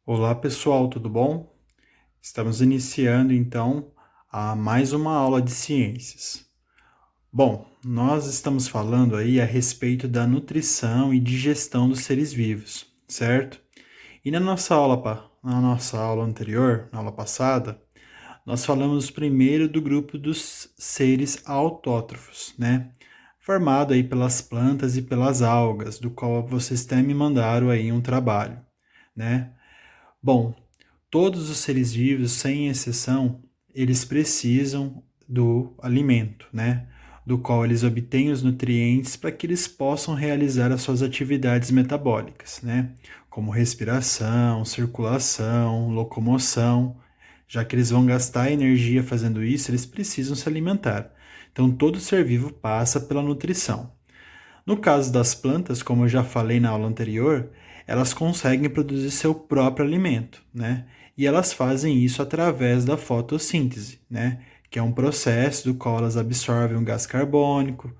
Olá pessoal, tudo bom? Estamos iniciando então a mais uma aula de ciências. Bom, nós estamos falando aí a respeito da nutrição e digestão dos seres vivos, certo? E na nossa aula anterior, na aula passada, nós falamos primeiro do grupo dos seres autótrofos, né? Formado aí pelas plantas e pelas algas, do qual vocês até me mandaram aí um trabalho, né? Bom, todos os seres vivos, sem exceção, eles precisam do alimento, né? Do qual eles obtêm os nutrientes para que eles possam realizar as suas atividades metabólicas, né? Como respiração, circulação, locomoção. Já que eles vão gastar energia fazendo isso, eles precisam se alimentar. Então, todo ser vivo passa pela nutrição. No caso das plantas, como eu já falei na aula anterior, elas conseguem produzir seu próprio alimento, né? E elas fazem isso através da fotossíntese, né? Que é um processo do qual elas absorvem o gás carbônico,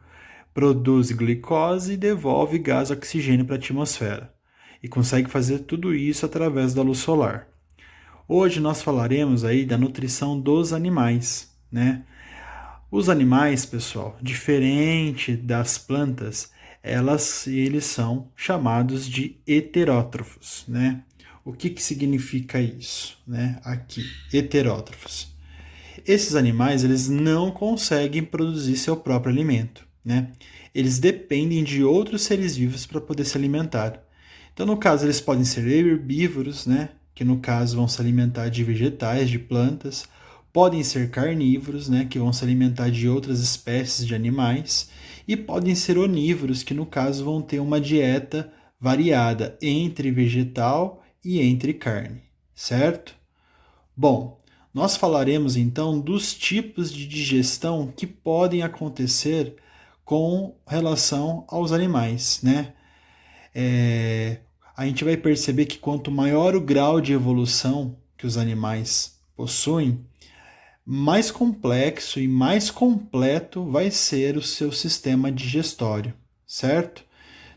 produz glicose e devolve gás oxigênio para a atmosfera. E consegue fazer tudo isso através da luz solar. Hoje nós falaremos aí da nutrição dos animais, né? Os animais, pessoal, diferente das plantas, eles são chamados de heterótrofos, né? O que significa isso, né? Aqui, heterótrofos. Esses animais, eles não conseguem produzir seu próprio alimento, né? Eles dependem de outros seres vivos para poder se alimentar. Então, no caso, eles podem ser herbívoros, né? Que no caso vão se alimentar de vegetais, de plantas. Podem ser carnívoros, né? Que vão se alimentar de outras espécies de animais. E podem ser onívoros, que no caso vão ter uma dieta variada entre vegetal e entre carne, certo? Bom, nós falaremos então dos tipos de digestão que podem acontecer com relação aos animais, né? É, a gente vai perceber que quanto maior o grau de evolução que os animais possuem, mais complexo e mais completo vai ser o seu sistema digestório, certo?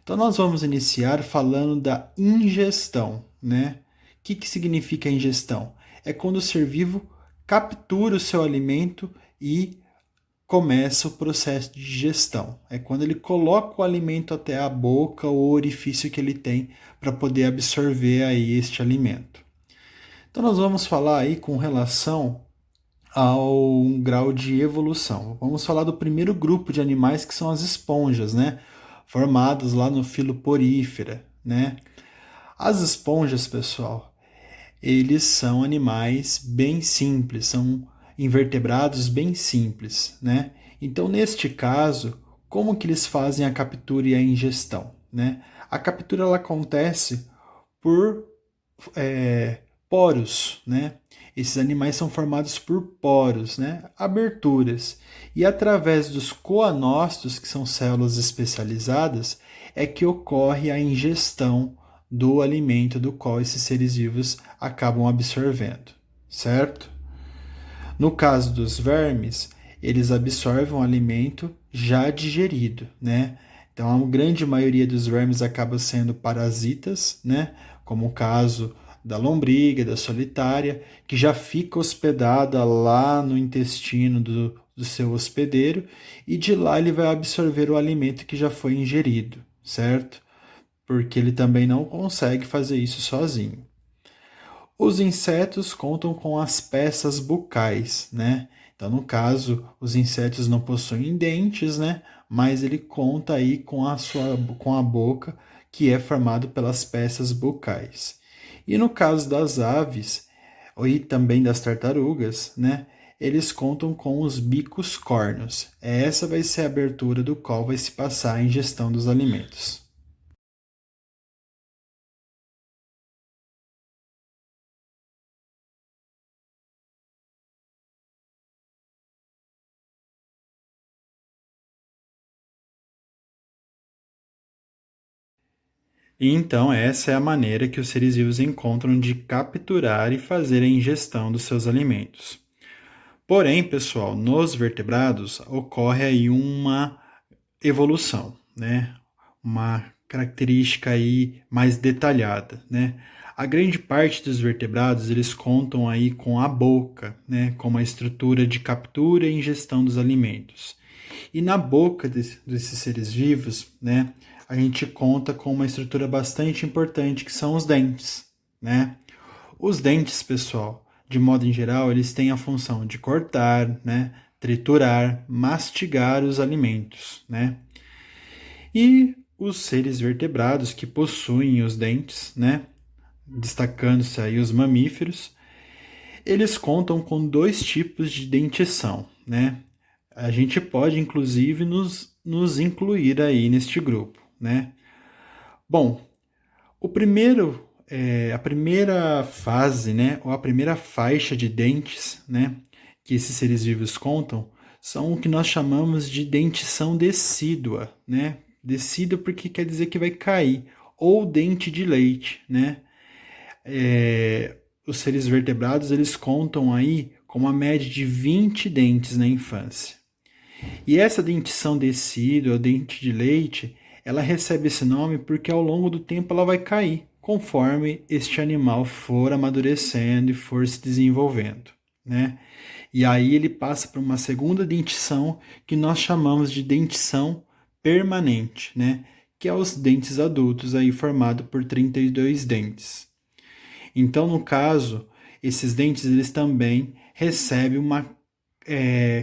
Então nós vamos iniciar falando da ingestão, né? O que significa ingestão? É quando o ser vivo captura o seu alimento e começa o processo de digestão. É quando ele coloca o alimento até a boca ou o orifício que ele tem para poder absorver aí este alimento. Então nós vamos falar aí com relação ao grau de evolução. Vamos falar do primeiro grupo de animais que são as esponjas, né? Formados lá no filo porífera, né? As esponjas, pessoal, eles são animais bem simples, são invertebrados bem simples, né? Então, neste caso, como que eles fazem a captura e a ingestão, né? A captura ela acontece por poros, né? Esses animais são formados por poros, né? Aberturas. E através dos coanócitos, que são células especializadas, é que ocorre a ingestão do alimento do qual esses seres vivos acabam absorvendo, certo? No caso dos vermes, eles absorvem o alimento já digerido, né? Então a grande maioria dos vermes acaba sendo parasitas, né? Como o caso da lombriga, da solitária, que já fica hospedada lá no intestino do seu hospedeiro e de lá ele vai absorver o alimento que já foi ingerido, certo? Porque ele também não consegue fazer isso sozinho. Os insetos contam com as peças bucais, né? Então, no caso, os insetos não possuem dentes, né? Mas ele conta aí com a boca, que é formado pelas peças bucais. E no caso das aves e também das tartarugas, né? Eles contam com os bicos córneos. Essa vai ser a abertura do qual vai se passar a ingestão dos alimentos. E então, essa é a maneira que os seres vivos encontram de capturar e fazer a ingestão dos seus alimentos. Porém, pessoal, nos vertebrados ocorre aí uma evolução, né? Uma característica aí mais detalhada, né? A grande parte dos vertebrados, eles contam aí com a boca, né, como a estrutura de captura e ingestão dos alimentos. E na boca desses seres vivos, né, a gente conta com uma estrutura bastante importante, que são os dentes, né? Os dentes, pessoal, de modo em geral, eles têm a função de cortar, né, triturar, mastigar os alimentos, né? E os seres vertebrados que possuem os dentes, né, destacando-se aí os mamíferos, eles contam com dois tipos de dentição, né? A gente pode, inclusive, nos incluir aí neste grupo, né? Bom, a primeira fase, né, ou a primeira faixa de dentes, né, que esses seres vivos contam, são o que nós chamamos de dentição decídua, né? Decídua porque quer dizer que vai cair, ou dente de leite, né? Os seres vertebrados, eles contam aí com uma média de 20 dentes na infância. E essa dentição decídua, ou dente de leite, ela recebe esse nome porque ao longo do tempo ela vai cair, conforme este animal for amadurecendo e for se desenvolvendo, né? E aí ele passa para uma segunda dentição que nós chamamos de dentição permanente, né? Que é os dentes adultos aí formado por 32 dentes. Então, no caso, esses dentes eles também recebem uma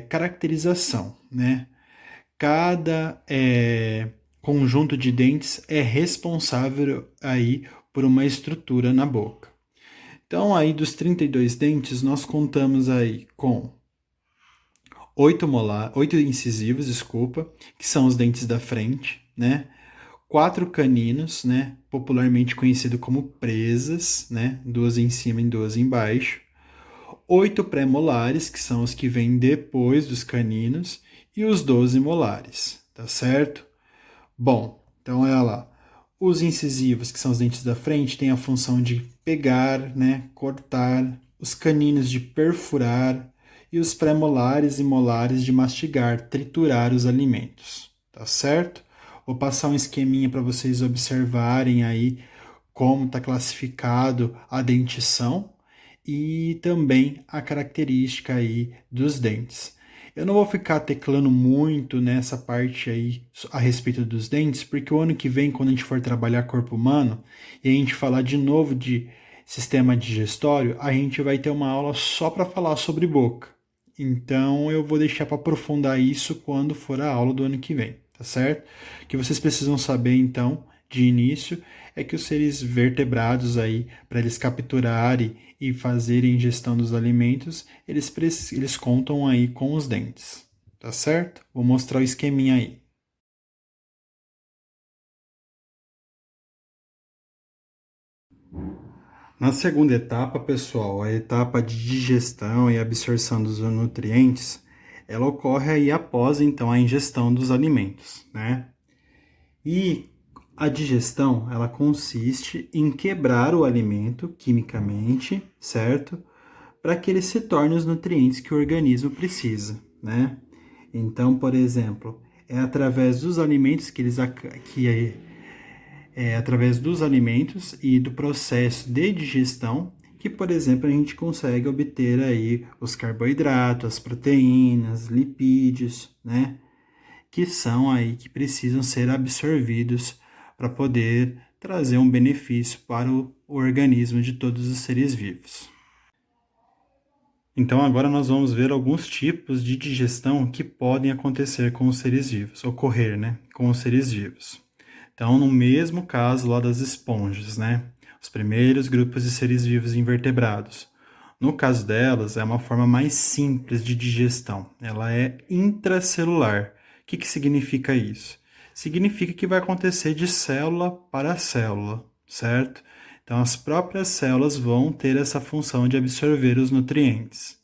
caracterização, né? Cada conjunto de dentes é responsável aí por uma estrutura na boca. Então, aí dos 32 dentes, nós contamos aí com 8 incisivos, desculpa, que são os dentes da frente, né? 4 caninos, né? Popularmente conhecido como presas, né? 2 em cima e 2 embaixo. 8 pré-molares, que são os que vêm depois dos caninos, e os 12 molares, tá certo? Bom, então olha lá. Os incisivos, que são os dentes da frente, têm a função de pegar, né, cortar, os caninos de perfurar e os pré-molares e molares de mastigar, triturar os alimentos, tá certo? Vou passar um esqueminha para vocês observarem aí como está classificado a dentição e também a característica aí dos dentes. Eu não vou ficar teclando muito nessa parte aí a respeito dos dentes, porque o ano que vem, quando a gente for trabalhar corpo humano e a gente falar de novo de sistema digestório, a gente vai ter uma aula só para falar sobre boca. Então eu vou deixar para aprofundar isso quando for a aula do ano que vem, tá certo? O que vocês precisam saber então, de início, é que os seres vertebrados aí, para eles capturarem e fazerem ingestão dos alimentos, eles contam aí com os dentes, tá certo? Vou mostrar o esqueminha aí. Na segunda etapa, pessoal, a etapa de digestão e absorção dos nutrientes, ela ocorre aí após então a ingestão dos alimentos, né? E a digestão, ela consiste em quebrar o alimento quimicamente, certo? Para que ele se torne os nutrientes que o organismo precisa, né? Então, por exemplo, é através dos alimentos através dos alimentos e do processo de digestão que, por exemplo, a gente consegue obter aí os carboidratos, as proteínas, lipídios, né? Que são aí que precisam ser absorvidos para poder trazer um benefício para o organismo de todos os seres vivos. Então agora nós vamos ver alguns tipos de digestão que podem acontecer com os seres vivos, ocorrer, né, com os seres vivos. Então, no mesmo caso lá das esponjas, né, os primeiros grupos de seres vivos invertebrados. No caso delas, é uma forma mais simples de digestão. Ela é intracelular. O que significa isso? Significa que vai acontecer de célula para célula, certo? Então, as próprias células vão ter essa função de absorver os nutrientes.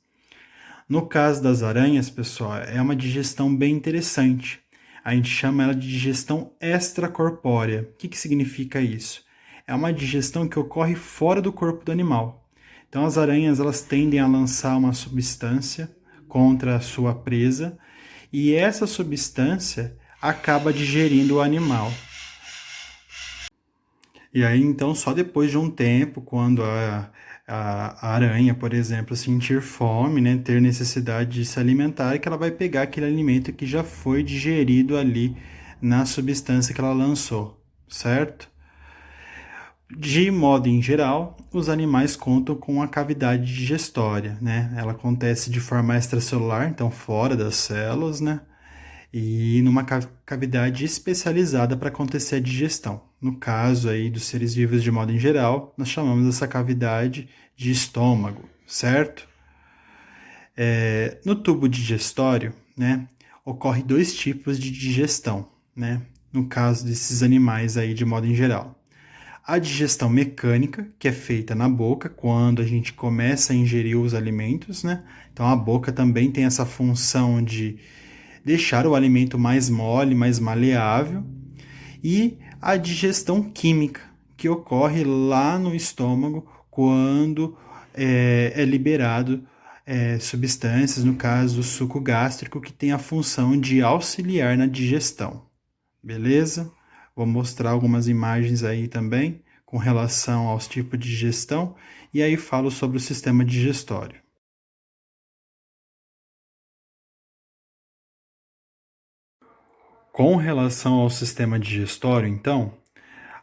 No caso das aranhas, pessoal, é uma digestão bem interessante. A gente chama ela de digestão extracorpórea. O que significa isso? É uma digestão que ocorre fora do corpo do animal. Então, as aranhas elas tendem a lançar uma substância contra a sua presa e essa substância acaba digerindo o animal. E aí, então, só depois de um tempo, quando a aranha, por exemplo, sentir fome, né, ter necessidade de se alimentar, é que ela vai pegar aquele alimento que já foi digerido ali na substância que ela lançou, certo? De modo em geral, os animais contam com a cavidade digestória, né? Ela acontece de forma extracelular, então fora das células, né? E numa cavidade especializada para acontecer a digestão. No caso aí dos seres vivos de modo em geral, nós chamamos essa cavidade de estômago, certo? No tubo digestório, né, ocorre dois tipos de digestão, né? No caso desses animais aí de modo em geral. A digestão mecânica, que é feita na boca quando a gente começa a ingerir os alimentos, né? Então a boca também tem essa função de deixar o alimento mais mole, mais maleável, e a digestão química, que ocorre lá no estômago quando é liberado substâncias, no caso o suco gástrico, que tem a função de auxiliar na digestão. Beleza? Vou mostrar algumas imagens aí também com relação aos tipos de digestão e aí falo sobre o sistema digestório. Com relação ao sistema digestório, então,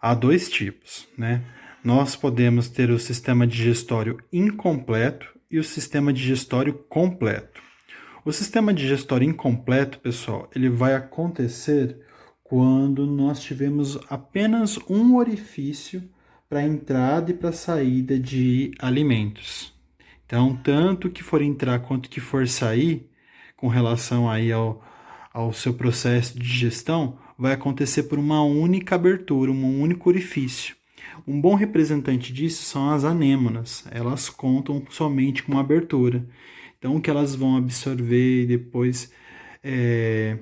há dois tipos, né? Nós podemos ter o sistema digestório incompleto e o sistema digestório completo. O sistema digestório incompleto, pessoal, ele vai acontecer quando nós tivermos apenas um orifício para entrada e para saída de alimentos. Então, tanto que for entrar quanto que for sair, com relação aí ao seu processo de digestão, vai acontecer por uma única abertura, um único orifício. Um bom representante disso são as anêmonas. Elas contam somente com uma abertura. Então, o que elas vão absorver e depois é,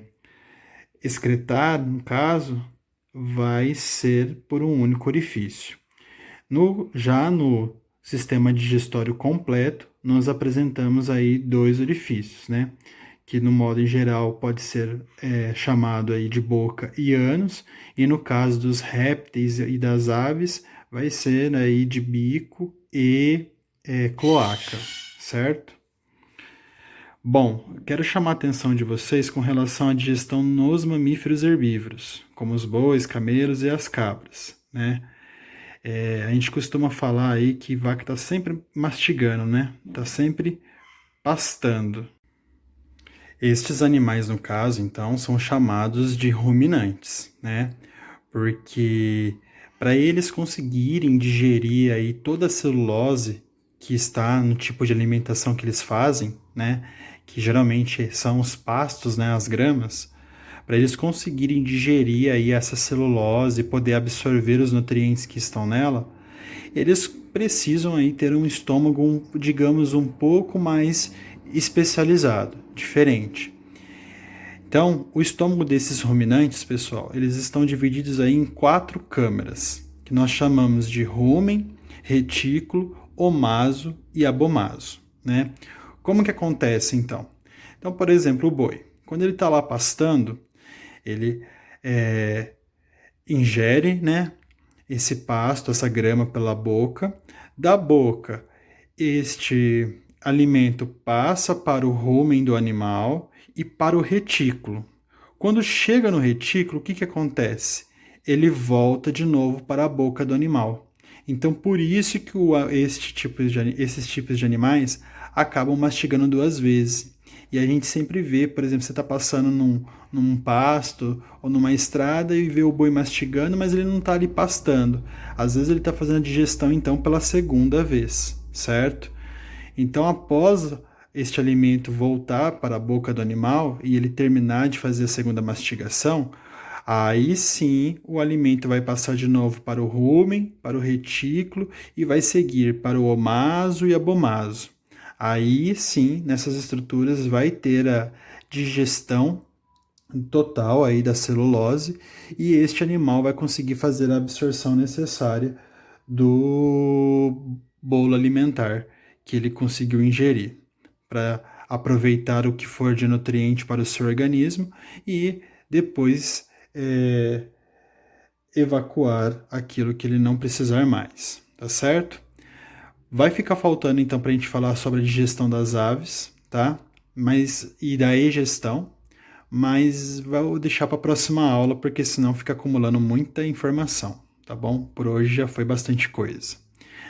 excretar, no caso, vai ser por um único orifício. Já no sistema digestório completo, nós apresentamos aí dois orifícios, né? Que no modo em geral pode ser chamado aí de boca e ânus, e no caso dos répteis e das aves, vai ser aí de bico e cloaca, certo? Bom, quero chamar a atenção de vocês com relação à digestão nos mamíferos herbívoros, como os bois, camelos e as cabras, né? A gente costuma falar aí que vaca está sempre mastigando, né? Está sempre pastando. Estes animais, no caso, então, são chamados de ruminantes, né? Porque para eles conseguirem digerir aí toda a celulose que está no tipo de alimentação que eles fazem, né? Que geralmente são os pastos, né? As gramas, para eles conseguirem digerir aí essa celulose e poder absorver os nutrientes que estão nela, eles precisam aí ter um estômago, digamos, um pouco mais especializado, diferente. Então, o estômago desses ruminantes, pessoal, eles estão divididos aí em quatro câmaras, que nós chamamos de rumen, retículo, omaso e abomaso, né? Como que acontece, então? Então, por exemplo, o boi, quando ele está lá pastando, ele ingere, né, esse pasto, essa grama pela boca. Da boca, este alimento passa para o rumen do animal e para o retículo. Quando chega no retículo, o que acontece? Ele volta de novo para a boca do animal. Então, por isso que esses tipos de animais acabam mastigando duas vezes. E a gente sempre vê, por exemplo, você está passando num pasto ou numa estrada e vê o boi mastigando, mas ele não está ali pastando. Às vezes ele está fazendo a digestão, então, pela segunda vez, certo? Então, após este alimento voltar para a boca do animal e ele terminar de fazer a segunda mastigação, aí sim o alimento vai passar de novo para o rumen, para o retículo e vai seguir para o omaso e abomaso. Aí sim, nessas estruturas vai ter a digestão total aí da celulose e este animal vai conseguir fazer a absorção necessária do bolo alimentar que ele conseguiu ingerir para aproveitar o que for de nutriente para o seu organismo e depois evacuar aquilo que ele não precisar mais, tá certo? Vai ficar faltando então para a gente falar sobre a digestão das aves, tá? E da egestão, mas vou deixar para a próxima aula porque senão fica acumulando muita informação, tá bom? Por hoje já foi bastante coisa.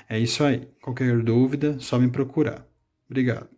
É isso aí. Qualquer dúvida, só me procurar. Obrigado.